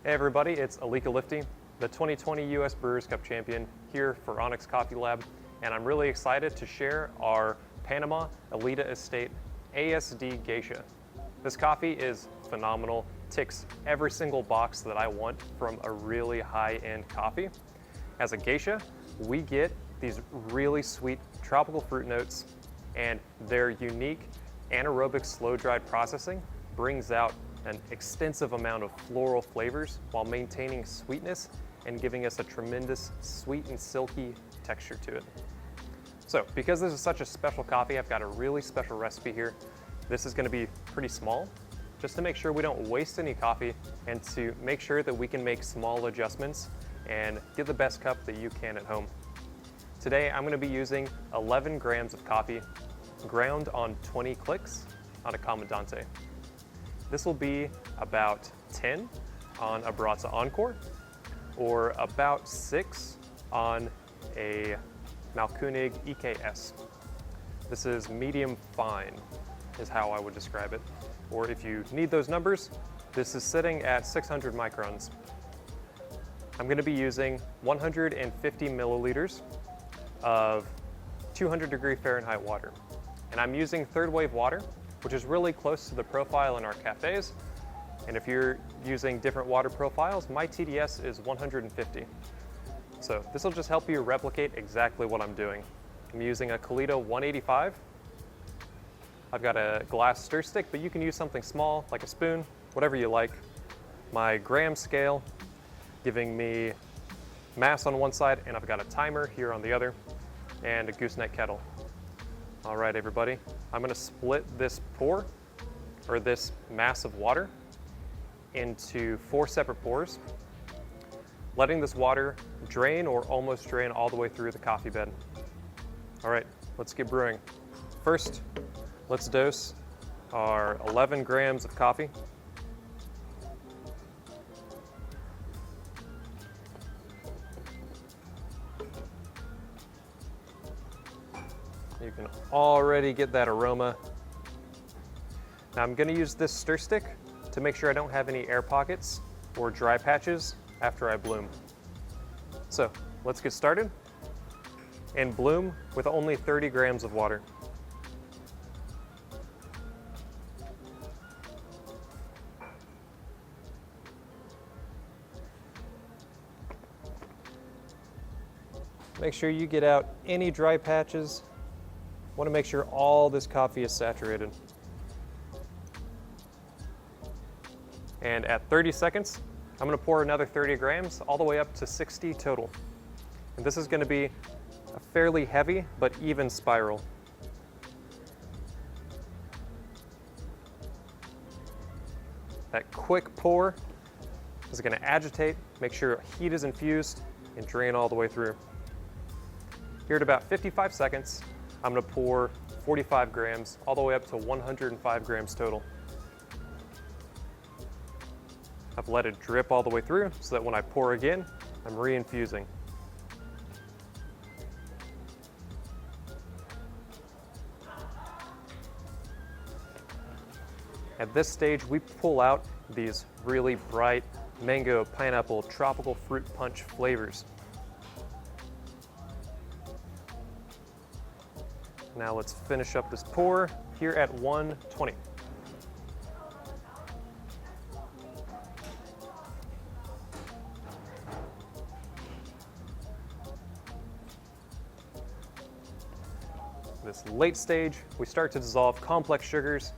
Hey everybody, it's Elida Estate, the 2020 US Brewers Cup champion here for Onyx Coffee Lab, and I'm really excited to share our Panama Elida Estate ASD Gesha. This coffee is phenomenal, ticks every single box that I want from a really high-end coffee. As a Gesha, we get these really sweet tropical fruit notes, and their unique anaerobic slow-dried processing brings out an extensive amount of floral flavors while maintaining sweetness and giving us a tremendous sweet and silky texture to it. So, because this is such a special coffee, I've got a really special recipe here. This is going to be pretty small, just to make sure we don't waste any coffee and to make sure that we can make small adjustments and get the best cup that you can at home. Today, I'm going to be using 11 grams of coffee ground on 20 clicks on a Comandante. This will be about 10 on a Baratza Encore, or about 6 on a Malkunig EKS. This is medium fine, is how I would describe it. Or if you need those numbers, this is sitting at 600 microns. I'm going to be using 150 milliliters of 200-degree Fahrenheit water. And I'm using third wave water, which is really close to the profile in our cafes. And if you're using different water profiles, my TDS is 150. So this will just help you replicate exactly what I'm doing. I'm using a Kalita 185. I've got a glass stir stick, but you can use something small, like a spoon, whatever you like. My gram scale, giving me mass on one side, and I've got a timer here on the other, and a gooseneck kettle. All right, everybody, I'm gonna split this pour, or this mass of water, into 4 separate pours, letting this water drain or almost drain all the way through the coffee bed. All right, let's get brewing. First, let's dose our 11 grams of coffee. You can already get that aroma. Now I'm going to use this stir stick to make sure I don't have any air pockets or dry patches after I bloom. So let's get started and bloom with only 30 grams of water. Make sure you get out any dry patches. Want to make sure all this coffee is saturated. And at 30 seconds, I'm going to pour another 30 grams all the way up to 60 total. And this is going to be a fairly heavy but even spiral. That quick pour is going to agitate, make sure heat is infused, and drain all the way through. Here at about 55 seconds, I'm going to pour 45 grams all the way up to 105 grams total. I've let it drip all the way through so that when I pour again, I'm reinfusing. At this stage, we pull out these really bright mango, pineapple, tropical fruit punch flavors. Now let's finish up this pour here at 120. This late stage, we start to dissolve complex sugars.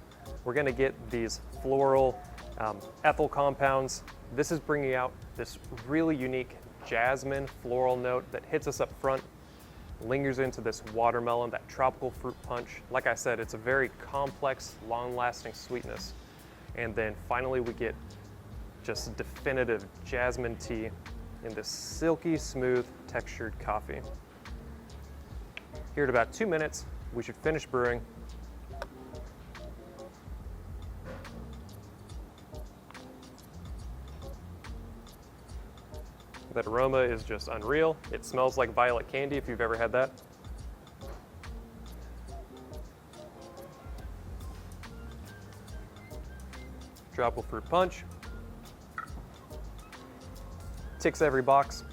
We're going to get these floral ethyl compounds. This is bringing out this really unique jasmine floral note that hits us up front, lingers into this watermelon, that tropical fruit punch. Like I said, it's a very complex, long-lasting sweetness. And then finally we get just definitive jasmine tea in this silky smooth textured coffee. Here at about 2 minutes, we should finish brewing. That aroma is just unreal. It smells like violet candy if you've ever had that. Tropical fruit punch. ticks every box.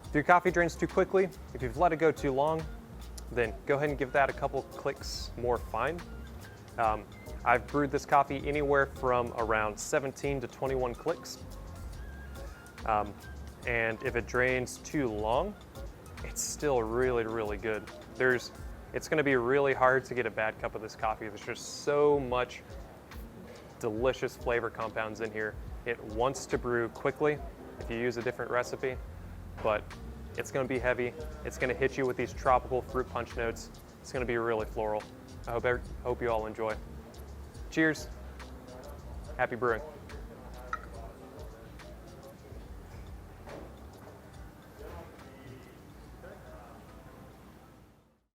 If your coffee drains too quickly, if you've let it go too long, then go ahead and give that a couple clicks more fine. I've brewed this coffee anywhere from around 17 to 21 clicks. And if it drains too long, it's still really, really good. It's gonna be really hard to get a bad cup of this coffee. There's just so much delicious flavor compounds in here. It wants to brew quickly if you use a different recipe, but it's gonna be heavy. It's gonna hit you with these tropical fruit punch notes. It's gonna be really floral. I hope you all enjoy. Cheers. Happy brewing.